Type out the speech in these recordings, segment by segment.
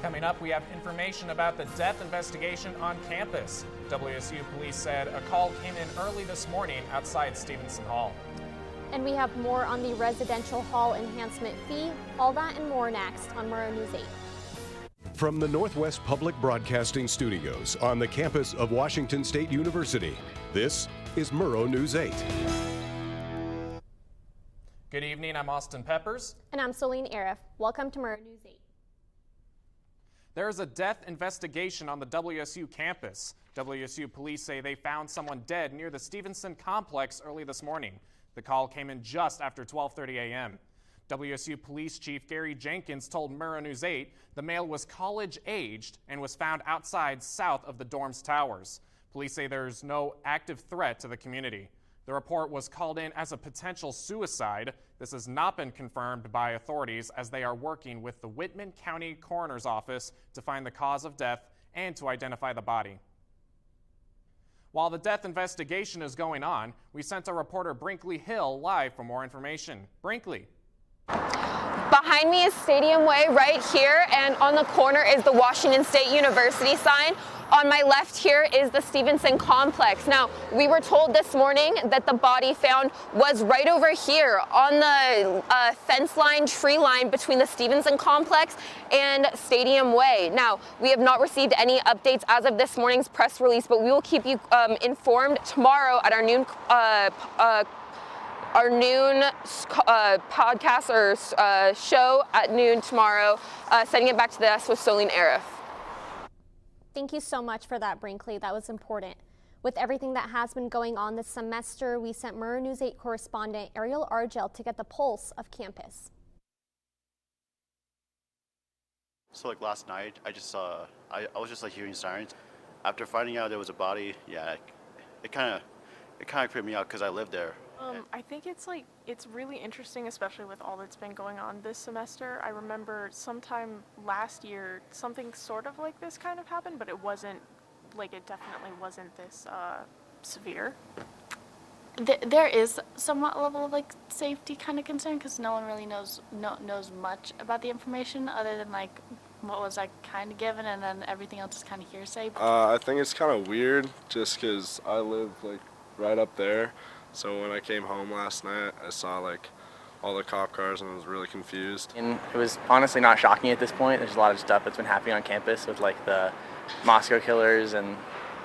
Coming up, we have information about the death investigation on campus. WSU police said a call came in early this morning outside Stevenson Hall. And we have more on the residential hall enhancement fee. All that and more next on Murrow News 8. From the Northwest Public Broadcasting Studios on the campus of Washington State University, this is Murrow News 8. Good evening, I'm Austin Peppers. And I'm Celine Arif. Welcome to Murrow News 8. There is a death investigation on the WSU campus. WSU police say they found someone dead near the Stevenson complex early this morning. The call came in just after 12:30 a.m. WSU Police Chief Gary Jenkins told Murrow News 8 the male was college-aged and was found outside south of the dorm's towers. Police say there's no active threat to the community. The report was called in as a potential suicide. This has not been confirmed by authorities as they are working with the Whitman County Coroner's Office to find the cause of death and to identify the body. While the death investigation is going on, we sent our reporter Brinkley Hill live for more information. Brinkley. Behind me is Stadium Way right here, and on the corner is the Washington State University sign. On my left here is the Stevenson complex. Now, we were told this morning that the body found was right over here on the fence line, tree line between the Stevenson complex and Stadium Way. Now, we have not received any updates as of this morning's press release, but we will keep you informed tomorrow at our noon podcast or show at noon tomorrow. Sending it back to the desk with Celine Arif. Thank you so much for that, Brinkley. That was important. With everything that has been going on this semester, we sent Murrow News 8 correspondent Ariel Argel to get the pulse of campus. So like last night, I was just like hearing sirens. After finding out there was a body, yeah, it kind of creeped me out because I lived there. I think it's really interesting, especially with all that's been going on this semester. I remember sometime last year, something sort of like this kind of happened, but it definitely wasn't this severe. There is somewhat level of like safety kind of concern because no one really knows much about the information other than like what was like kind of given, and then everything else is kind of hearsay. I think it's kind of weird just because I live like right up there. So when I came home last night, I saw like all the cop cars and I was really confused. And it was honestly not shocking at this point. There's a lot of stuff that's been happening on campus with like the Moscow killers and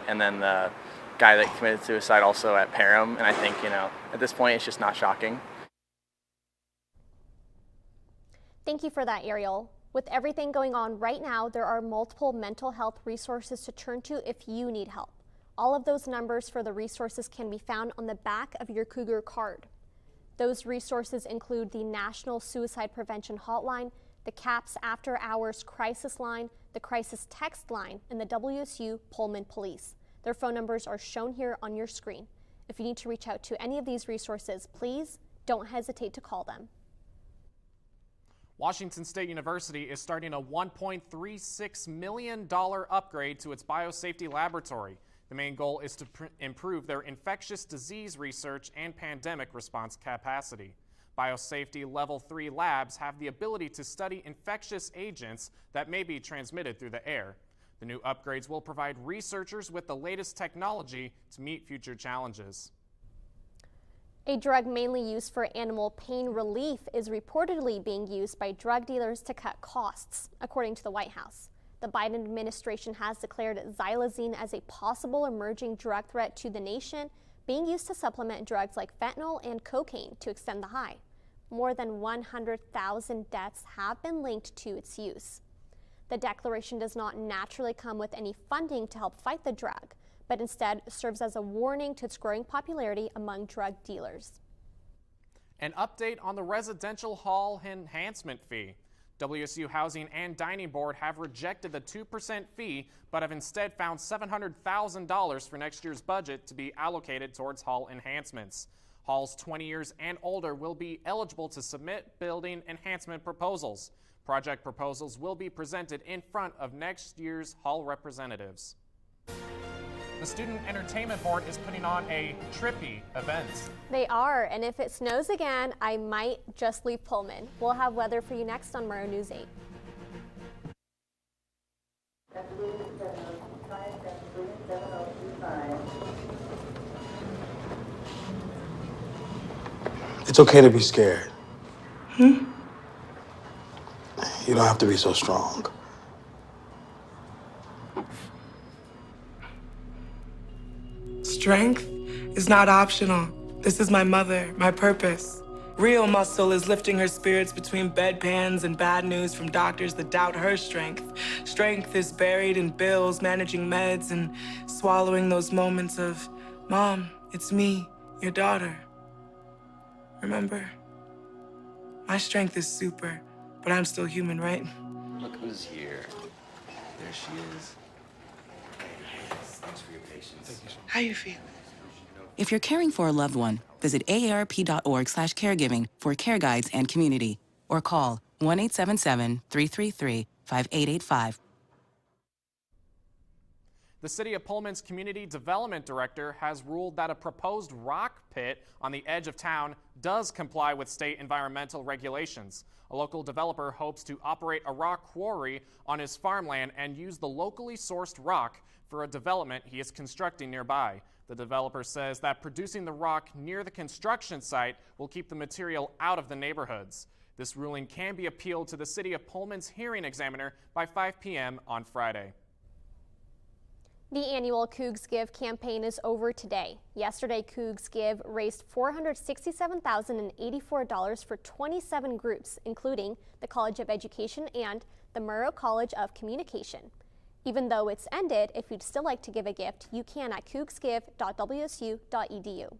then the guy that committed suicide also at Parham. And I think, at this point it's just not shocking. Thank you for that, Ariel. With everything going on right now, there are multiple mental health resources to turn to if you need help. All of those numbers for the resources can be found on the back of your Cougar card. Those resources include the National Suicide Prevention Hotline, the CAPS After Hours Crisis Line, the Crisis Text Line, and the WSU Pullman Police. Their phone numbers are shown here on your screen. If you need to reach out to any of these resources, please don't hesitate to call them. Washington State University is starting a $1.36 million upgrade to its biosafety laboratory. The main goal is to improve their infectious disease research and pandemic response capacity. Biosafety Level 3 labs have the ability to study infectious agents that may be transmitted through the air. The new upgrades will provide researchers with the latest technology to meet future challenges. A drug mainly used for animal pain relief is reportedly being used by drug dealers to cut costs, according to the White House. The Biden administration has declared xylazine as a possible emerging drug threat to the nation, being used to supplement drugs like fentanyl and cocaine to extend the high. More than 100,000 deaths have been linked to its use. The declaration does not naturally come with any funding to help fight the drug, but instead serves as a warning to its growing popularity among drug dealers. An update on the residential hall enhancement fee. WSU Housing and Dining Board have rejected the 2% fee, but have instead found $700,000 for next year's budget to be allocated towards hall enhancements. Halls 20 years and older will be eligible to submit building enhancement proposals. Project proposals will be presented in front of next year's hall representatives. The Student Entertainment Board is putting on a trippy event. They are, and if it snows again, I might just leave Pullman. We'll have weather for you next on Murrow News 8. It's okay to be scared. You don't have to be so strong. Strength is not optional. This is my mother, my purpose. Real muscle is lifting her spirits between bedpans and bad news from doctors that doubt her strength. Strength is buried in bills, managing meds, and swallowing those moments of, Mom, it's me, your daughter. Remember? My strength is super, but I'm still human, right? Look who's here. There she is. Thanks for your patience. How you feel? If you're caring for a loved one, visit aarp.org/caregiving for care guides and community, or call 1-877-333-5885. The City of Pullman's Community Development Director has ruled that a proposed rock pit on the edge of town does comply with state environmental regulations. A local developer hopes to operate a rock quarry on his farmland and use the locally sourced rock for a development he is constructing nearby. The developer says that producing the rock near the construction site will keep the material out of the neighborhoods. This ruling can be appealed to the City of Pullman's hearing examiner by 5 p.m. on Friday. The annual Cougs Give campaign is over today. Yesterday, Cougs Give raised $467,084 for 27 groups, including the College of Education and the Murrow College of Communication. Even though it's ended, if you'd still like to give a gift, you can at cougsgive.wsu.edu.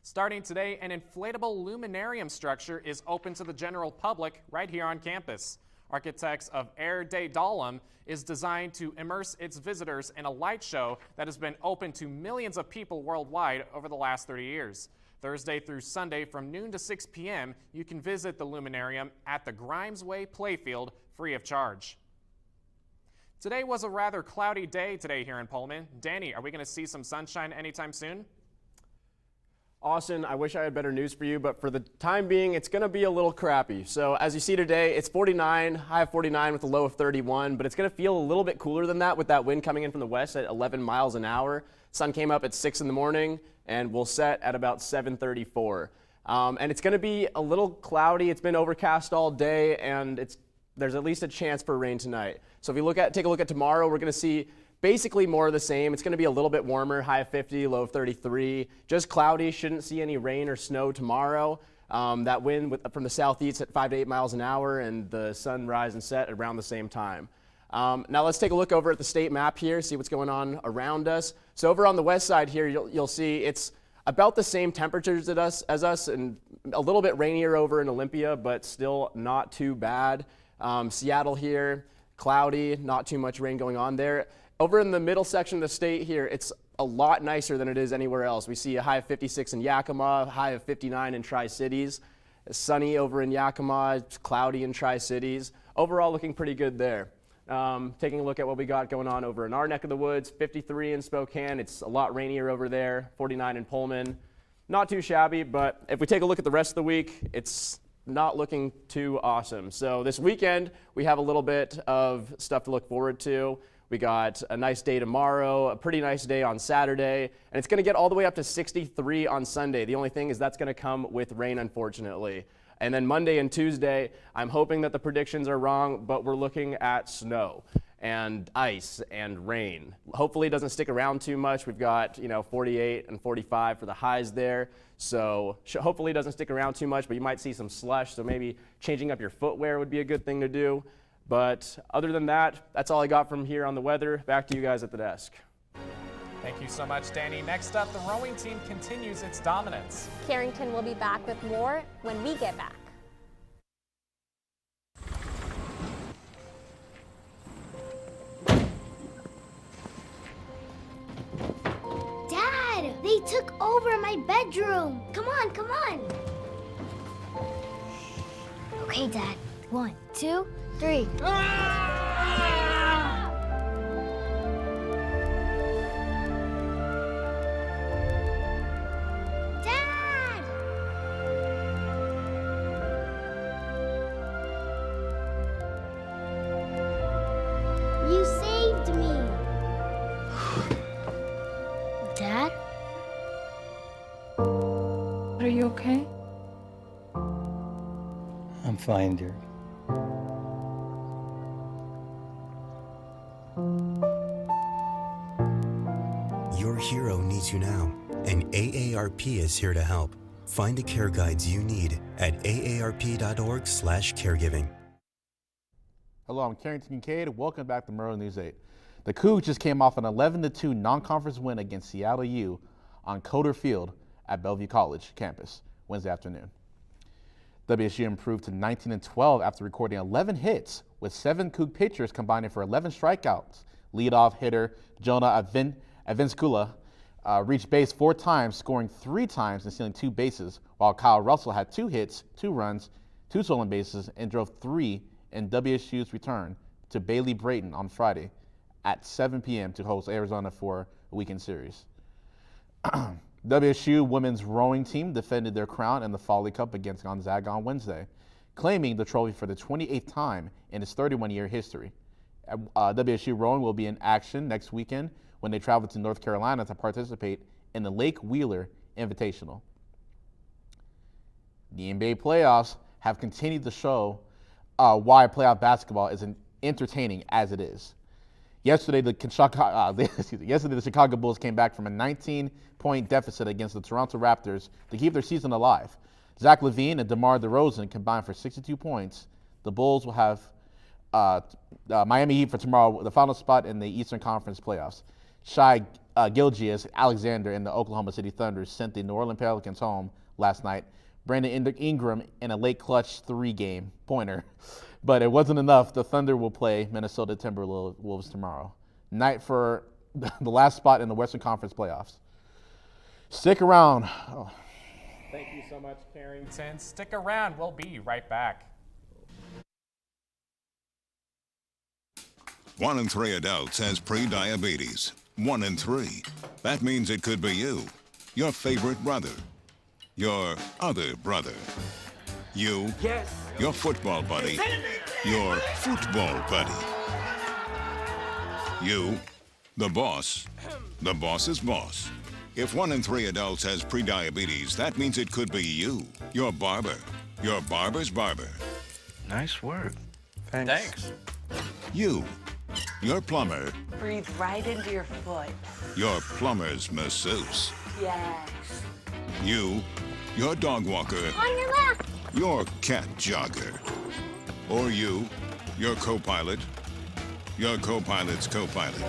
Starting today, an inflatable luminarium structure is open to the general public right here on campus. Architects of Air de Dahlem is designed to immerse its visitors in a light show that has been open to millions of people worldwide over the last 30 years. Thursday through Sunday from noon to 6 p.m., you can visit the luminarium at the Grimes Way Playfield free of charge. Today was a rather cloudy day today here in Pullman. Danny, are we going to see some sunshine anytime soon? Austin, I wish I had better news for you, but for the time being, it's going to be a little crappy. So as you see today, it's 49, high of 49 with a low of 31, but it's going to feel a little bit cooler than that with that wind coming in from the west at 11 miles an hour. Sun came up at 6 in the morning and will set at about 7:34. And it's going to be a little cloudy. It's been overcast all day, and there's at least a chance for rain tonight. So if you take a look at tomorrow, we're going to see basically more of the same. It's going to be a little bit warmer, high of 50, low of 33. Just cloudy, shouldn't see any rain or snow tomorrow. That wind from the southeast at 5 to 8 miles an hour, and the sun rise and set around the same time. Now let's take a look over at the state map here, see what's going on around us. So over on the west side here, you'll see it's about the same temperatures as us, and a little bit rainier over in Olympia, but still not too bad. Seattle here, cloudy, not too much rain going on there. Over in the middle section of the state here, it's a lot nicer than it is anywhere else. We see a high of 56 in Yakima, high of 59 in Tri-Cities. It's sunny over in Yakima, it's cloudy in Tri-Cities. Overall looking pretty good there. Taking a look at what we got going on over in our neck of the woods, 53 in Spokane. It's a lot rainier over there, 49 in Pullman. Not too shabby, but if we take a look at the rest of the week, it's not looking too awesome. So this weekend, we have a little bit of stuff to look forward to. We got a nice day tomorrow, a pretty nice day on Saturday, and it's going to get all the way up to 63 on Sunday. The only thing is that's going to come with rain, unfortunately. And then Monday and Tuesday, I'm hoping that the predictions are wrong, but we're looking at snow and ice and rain. Hopefully it doesn't stick around too much. We've got 48 and 45 for the highs there. So hopefully it doesn't stick around too much, but you might see some slush. So maybe changing up your footwear would be a good thing to do. But other than that, that's all I got from here on the weather. Back to you guys at the desk. Thank you so much, Danny. Next up, the rowing team continues its dominance. Carrington will be back with more when we get back. Dad, they took over my bedroom. Come on, come on. Okay, Dad. 1, 2, 3. Dad! You saved me. Dad? Are you okay? I'm fine, dear. Your hero needs you now, and AARP is here to help. Find the care guides you need at aarp.org/caregiving. Hello, I'm Carrington Kincaid. Welcome back to Murrow News 8. The Cougs just came off an 11-2 non-conference win against Seattle U on Coder Field at Bellevue College campus Wednesday afternoon. WSU improved to 19-12 after recording 11 hits, with 7 Coug pitchers combining for 11 strikeouts. Leadoff hitter Jonah Avinskula reached base 4 times, scoring 3 times and stealing 2 bases, while Kyle Russell had 2 hits, 2 runs, 2 stolen bases, and drove 3 in WSU's return to Bailey Brayton on Friday at 7 p.m. to host Arizona for a weekend series. WSU women's rowing team defended their crown in the Folly Cup against Gonzaga on Wednesday, claiming the trophy for the 28th time in its 31-year history. WSU rowing will be in action next weekend when they travel to North Carolina to participate in the Lake Wheeler Invitational. The NBA playoffs have continued to show why playoff basketball is entertaining as it is. Yesterday, the Chicago Bulls came back from a 19-point deficit against the Toronto Raptors to keep their season alive. Zach LaVine and DeMar DeRozan combined for 62 points. The Bulls will have Miami Heat for tomorrow, the final spot in the Eastern Conference playoffs. Shai Gilgeous-Alexander and the Oklahoma City Thunder sent the New Orleans Pelicans home last night. Brandon Ingram in a late clutch 3-game pointer. But it wasn't enough. The Thunder will play Minnesota Timberwolves tomorrow night for the last spot in the Western Conference playoffs. Stick around. Oh. Thank you so much, Carrington. Stick around. We'll be right back. 1 in 3 adults has pre-diabetes. 1 in 3. That means it could be you, your favorite brother, your other brother, you, yes, your football buddy, your football buddy, you, the boss's boss. If 1 in 3 adults has pre-diabetes, that means it could be you, your barber, your barber's barber. Nice work. Thanks. You, your plumber, Breathe right into your foot. your plumber's masseuse. Yes. You, your dog walker, On your left. your cat jogger. Or you, your co-pilot, your co-pilot's co-pilot.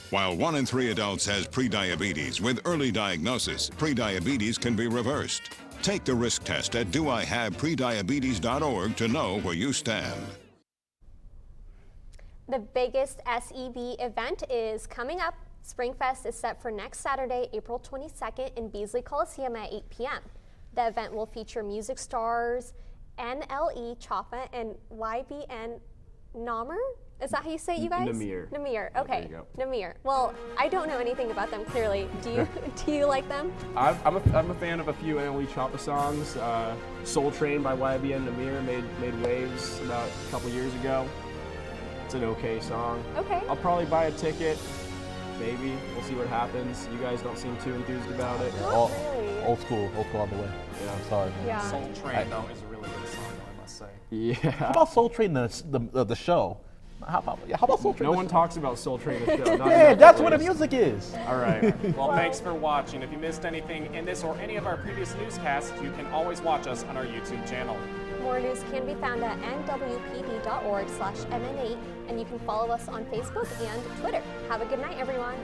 While 1 in 3 adults has prediabetes, with early diagnosis, prediabetes can be reversed. Take the risk test at doihaveprediabetes.org to know where you stand. The biggest SEB event is coming up. Springfest is set for next Saturday, April 22nd in Beasley Coliseum at 8 p.m. The event will feature music stars NLE Choppa and YBN Namir. Is that how you say it, you guys? Namir. Namir. Yeah, Okay. there you Namir. Well, I don't know anything about them clearly. Do you? Do you like them? I'm a fan of a few NLE Choppa songs. Soul Train by YBN Namir made waves about a couple years ago. It's an okay song. Okay. I'll probably buy a ticket. Maybe. We'll see what happens. You guys don't seem too enthused about it. Not really. Old school all the way. Yeah, I'm sorry. Yeah. Soul Train, though, is a really good song, though, I must say. Yeah. How about Soul Train the show? How about Soul Train? No one talks about Soul Train the show. Not Yeah, enough that's at where the least. music is. All right. Well, thanks for watching. If you missed anything in this or any of our previous newscasts, you can always watch us on our YouTube channel. More news can be found at nwpd.org/MN8, and you can follow us on Facebook and Twitter. Have a good night, everyone.